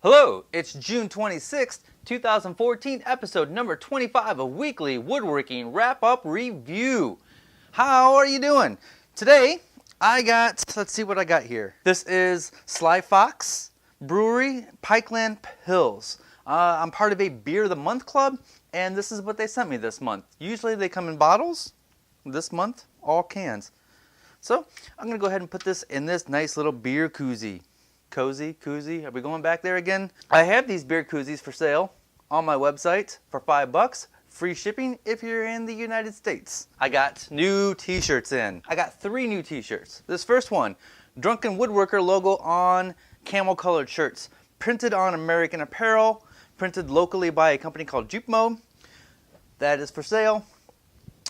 Hello, it's June 26th, 2014, episode number 25 of Weekly Woodworking Wrap-Up Review. How are you doing? Today, let's see what I got here. This is Sly Fox Brewery Pikeland Pills. I'm part of a Beer of the Month club, and this is what they sent me this month. Usually they come in bottles. This month, all cans. So, I'm going to go ahead and put this in this nice little beer koozie. Koozie, are we going back there again? I have these beer koozies for sale on my website for $5. Free shipping if you're in the United States. I got new t-shirts in. I got 3 new t-shirts. This first one, Drunken Woodworker logo on camel colored shirts. Printed on American Apparel. Printed locally by a company called Jupmo. That is for sale.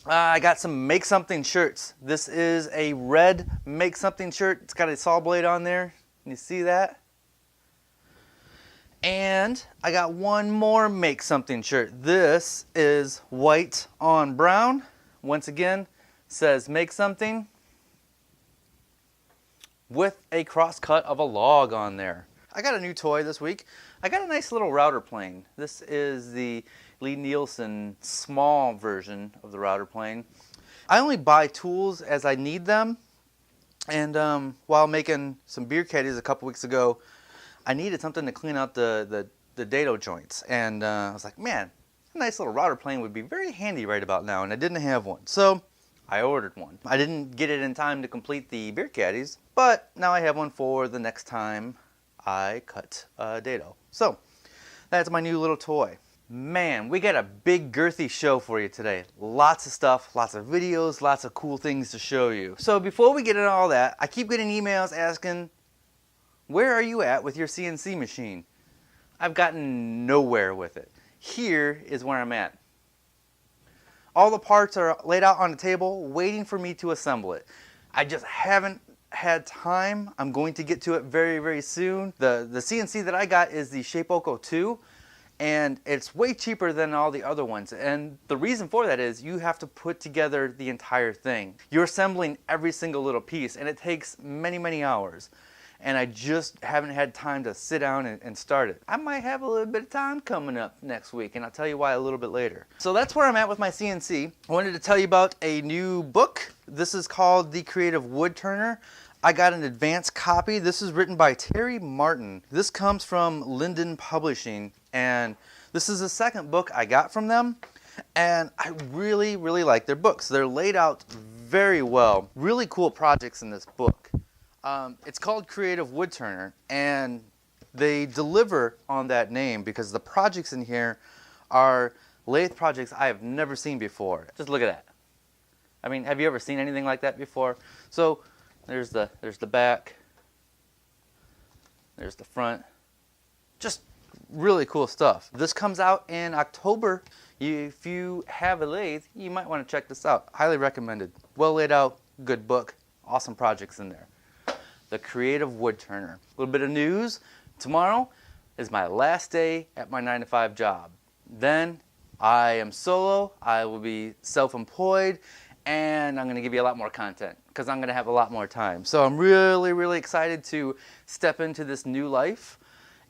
I got some Make Something shirts. This is a red Make Something shirt. It's got a saw blade on there. Can you see that? And I got one more Make Something shirt. This is white on brown. Once again, says Make Something with a cross cut of a log on there. I got a new toy this week. I got a nice little router plane. This is the Lee Nielsen small version of the router plane. I only buy tools as I need them. And while making some beer caddies a couple weeks ago, I needed something to clean out the dado joints. And I was like, man, a nice little router plane would be very handy right about now. And I didn't have one. So I ordered one. I didn't get it in time to complete the beer caddies, but now I have one for the next time I cut a dado. So that's my new little toy. Man, we got a big girthy show for you today. Lots of stuff, lots of videos, lots of cool things to show you. So before we get into all that, I keep getting emails asking, where are you at with your CNC machine? I've gotten nowhere with it. Here is where I'm at. All the parts are laid out on the table, waiting for me to assemble it. I just haven't had time. I'm going to get to it very, very soon. The CNC that I got is the SHAPEOKO 2. And it's way cheaper than all the other ones. And the reason for that is you have to put together the entire thing. You're assembling every single little piece, and it takes many, many hours. And I just haven't had time to sit down and start it. I might have a little bit of time coming up next week, and I'll tell you why a little bit later. So that's where I'm at with my CNC. I wanted to tell you about a new book. This is called The Creative Woodturner. I got an advanced copy. This is written by Terry Martin. This comes from Linden Publishing, and this is the second book I got from them, and I really, really like their books. They're laid out very well. Really cool projects in this book. It's called Creative Woodturner, and they deliver on that name because the projects in here are lathe projects I have never seen before. Just look at that. I mean, have you ever seen anything like that before? So there's the back, there's the front, just really cool stuff. This comes out in October. If you have a lathe, you might want to check this out. Highly recommended. Well laid out, good book, awesome projects in there. The Creative Woodturner. A little bit of news. Tomorrow is my last day at my 9-to-5 job. Then I am solo, I will be self-employed, and I'm going to give you a lot more content because I'm going to have a lot more time. So I'm really, really excited to step into this new life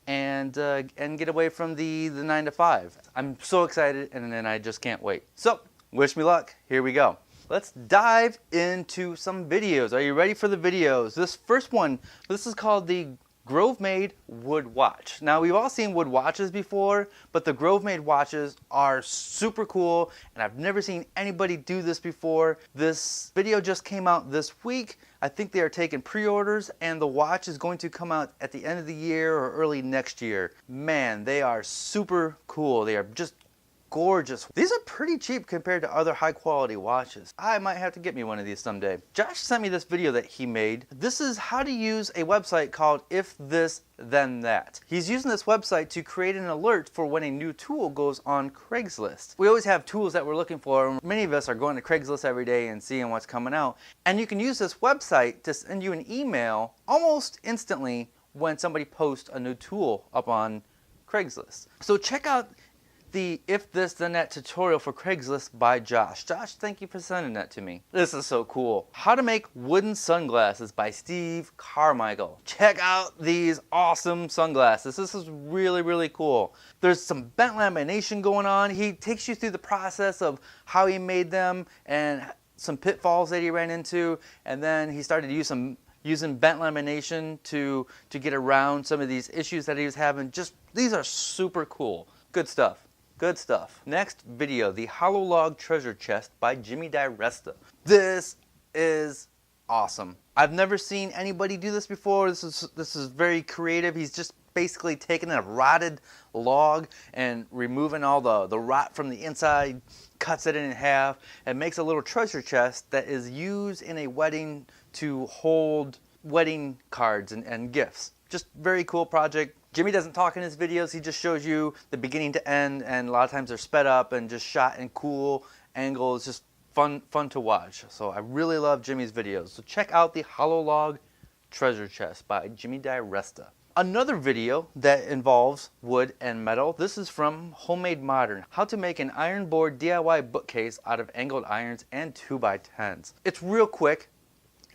and get away from the 9-to-5. I'm so excited, and I just can't wait. So wish me luck. Here we go. Let's dive into some videos. Are you ready for the videos? This first one, this is called the Grovemade wood watch. Now, we've all seen wood watches before, but the Grovemade watches are super cool, and I've never seen anybody do this before. This video just came out this week. I think they are taking pre-orders, and the watch is going to come out at the end of the year or early next year. Man, they are super cool. They are just gorgeous. These are pretty cheap compared to other high quality watches. I might have to get me one of these someday. Josh sent me this video that he made. This is how to use a website called If This Then That. He's using this website to create an alert for when a new tool goes on Craigslist. We always have tools that we're looking for. Many of us are going to Craigslist every day and seeing what's coming out. And you can use this website to send you an email almost instantly when somebody posts a new tool up on Craigslist. So check out the If This Then That tutorial for Craigslist by Josh. Josh, thank you for sending that to me. This is so cool. How to Make Wooden Sunglasses by Steve Carmichael. Check out these awesome sunglasses. This is really, really cool. There's some bent lamination going on. He takes you through the process of how he made them and some pitfalls that he ran into, and then he started using bent lamination to get around some of these issues that he was having. Just, these are super cool. Good stuff. Good stuff. Next video, the Hollow Log Treasure Chest by Jimmy Diresta. This is awesome. I've never seen anybody do this before. This is very creative. He's just basically taking a rotted log and removing all the rot from the inside, cuts it in half, and makes a little treasure chest that is used in a wedding to hold wedding cards and gifts. Just very cool project. Jimmy doesn't talk in his videos, he just shows you the beginning to end, and a lot of times they're sped up and just shot in cool angles. Just fun to watch. So I really love Jimmy's videos. So check out the Hollow Log Treasure Chest by Jimmy Diresta. Another video that involves wood and metal. This is from Homemade Modern. How to make an iron board DIY bookcase out of angled irons and 2x10s. It's real quick.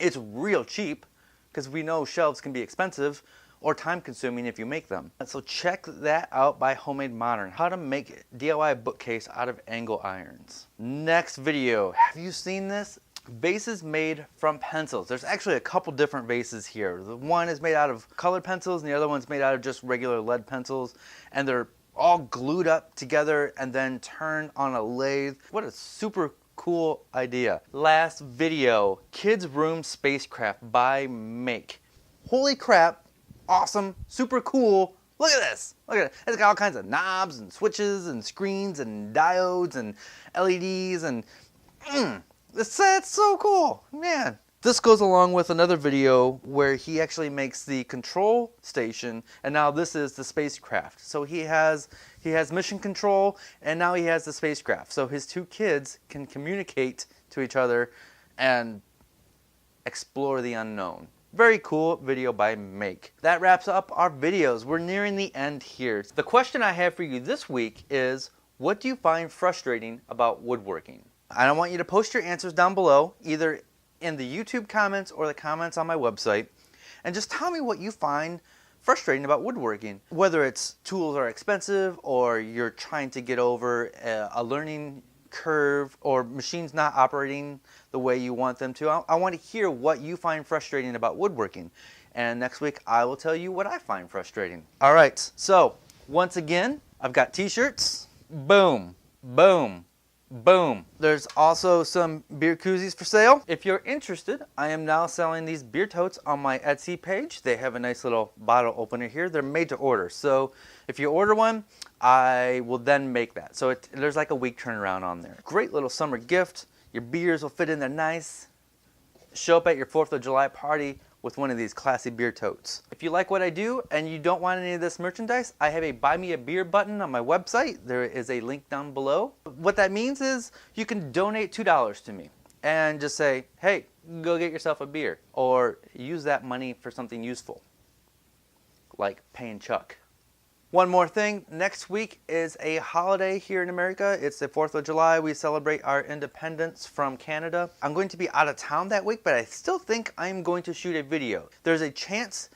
It's real cheap, because we know shelves can be expensive or time consuming if you make them. So check that out by Homemade Modern. How to make a DIY bookcase out of angle irons. Next video. Have you seen this? Vases made from pencils. There's actually a couple different vases here. The one is made out of colored pencils and the other one's made out of just regular lead pencils, and they're all glued up together and then turned on a lathe. What a super cool idea. Last video, Kids Room Spacecraft by Make. Holy crap, awesome, super cool. Look at this, look at it. It's got all kinds of knobs and switches and screens and diodes and LEDs and that's so cool, man. This goes along with another video where he actually makes the control station, and now this is the spacecraft. So he has mission control, and now he has the spacecraft. So his two kids can communicate to each other and explore the unknown. Very cool video by Make. That wraps up our videos. We're nearing the end here. The question I have for you this week is, what do you find frustrating about woodworking? And I want you to post your answers down below, either in the YouTube comments or the comments on my website, and just tell me what you find frustrating about woodworking. Whether it's tools are expensive, or you're trying to get over a learning curve, or machines not operating the way you want them to. I want to hear what you find frustrating about woodworking. And next week I will tell you what I find frustrating. All right, so once again, I've got t-shirts. Boom, boom, boom. There's also some beer koozies for sale. If you're interested, I am now selling these beer totes on my Etsy page. They have a nice little bottle opener here. They're made to order. So if you order one, I will then make that. So there's like a week turnaround on there. Great little summer gift. Your beers will fit in there nice. Show up at your 4th of July party with one of these classy beer totes. If you like what I do and you don't want any of this merchandise, I have a Buy Me a Beer button on my website. There is a link down below. What that means is you can donate $2 to me and just say, hey, go get yourself a beer, or use that money for something useful, like paying Chuck. One more thing, next week is a holiday here in America. It's the 4th of July. We celebrate our independence from Canada. I'm going to be out of town that week, but I still think I'm going to shoot a video. There's a chance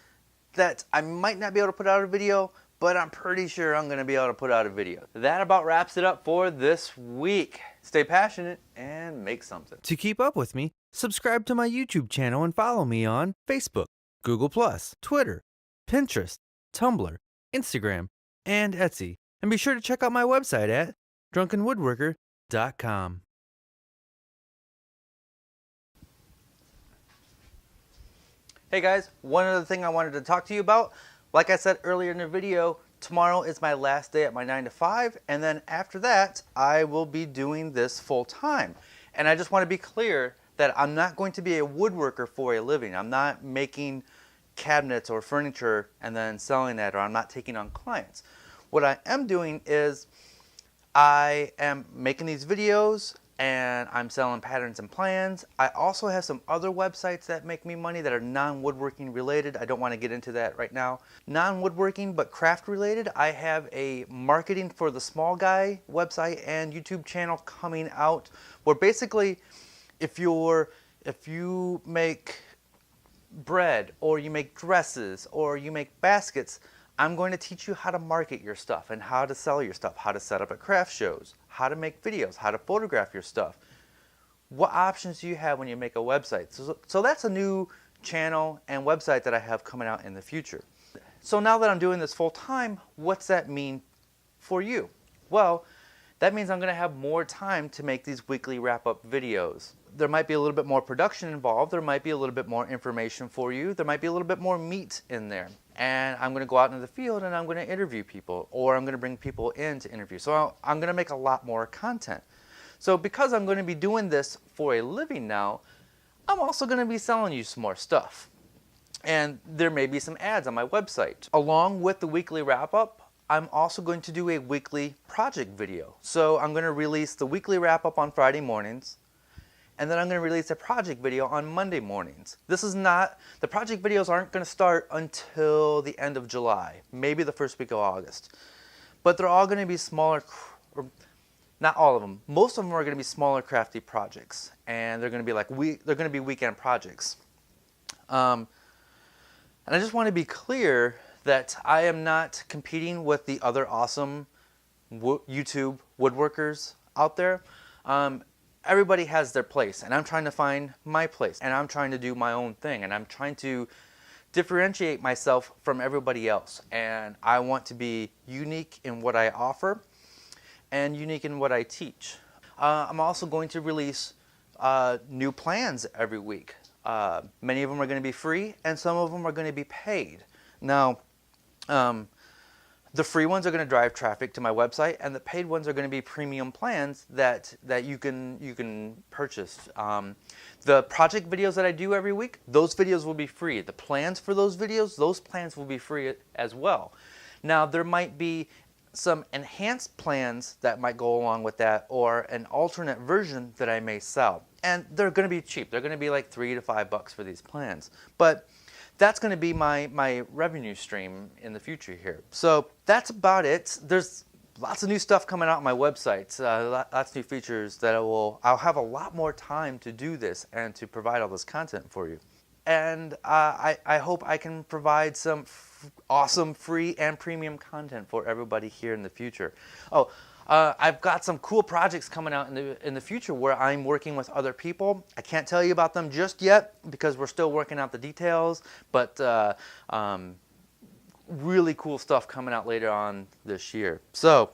that I might not be able to put out a video, but I'm pretty sure I'm going to be able to put out a video. That about wraps it up for this week. Stay passionate and make something. To keep up with me, subscribe to my YouTube channel and follow me on Facebook, Google+, Twitter, Pinterest, Tumblr, Instagram, and Etsy. And be sure to check out my website at drunkenwoodworker.com. Hey guys, one other thing I wanted to talk to you about. Like I said earlier in the video, tomorrow is my last day at my 9 to 5, and then after that, I will be doing this full time. And I just want to be clear that I'm not going to be a woodworker for a living. I'm not making cabinets or furniture and then selling that, or I'm not taking on clients. What I am doing is I am making these videos and I'm selling patterns and plans. I also have some other websites that make me money that are non-woodworking related. I don't want to get into that right now. Non-woodworking but craft related, I have a marketing for the small guy website and YouTube channel coming out, where basically if you make bread, or you make dresses, or you make baskets, I'm going to teach you how to market your stuff and how to sell your stuff, how to set up at craft shows, how to make videos, how to photograph your stuff. What options do you have when you make a website? So that's a new channel and website that I have coming out in the future. So now that I'm doing this full time, what's that mean for you? Well, that means I'm going to have more time to make these weekly wrap-up videos. There might be a little bit more production involved. There might be a little bit more information for you. There might be a little bit more meat in there. And I'm going to go out into the field and I'm going to interview people, or I'm going to bring people in to interview. So I'm going to make a lot more content. So because I'm going to be doing this for a living now, I'm also going to be selling you some more stuff. And there may be some ads on my website. Along with the weekly wrap-up, I'm also going to do a weekly project video. So I'm going to release the weekly wrap-up on Friday mornings, and then I'm going to release a project video on Monday mornings. The project videos aren't going to start until the end of July, maybe the first week of August. But they're all going to be smaller, or not all of them. Most of them are going to be smaller crafty projects, and they're going to be weekend projects. And I just want to be clear that I am not competing with the other awesome YouTube woodworkers out there. Everybody has their place, and I'm trying to find my place, and I'm trying to do my own thing, and I'm trying to differentiate myself from everybody else. And I want to be unique in what I offer and unique in what I teach. I'm also going to release new plans every week. Many of them are going to be free, and some of them are going to be paid. Now, the free ones are going to drive traffic to my website, and the paid ones are going to be premium plans that you can purchase. The project videos that I do every week, those videos will be free. The plans for those videos, those plans will be free as well. Now, there might be some enhanced plans that might go along with that, or an alternate version that I may sell. And they're going to be cheap. They're going to be like $3 to $5 for these plans. But that's going to be my revenue stream in the future here. So that's about it. There's lots of new stuff coming out on my website. Lots of new features that I'll have a lot more time to do this and to provide all this content for you. And I hope I can provide some awesome free and premium content for everybody here in the future. I've got some cool projects coming out in the future where I'm working with other people. I can't tell you about them just yet because we're still working out the details, but really cool stuff coming out later on this year. So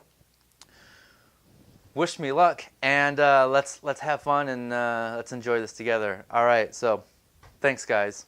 wish me luck, and let's have fun, and let's enjoy this together. All right, so thanks guys.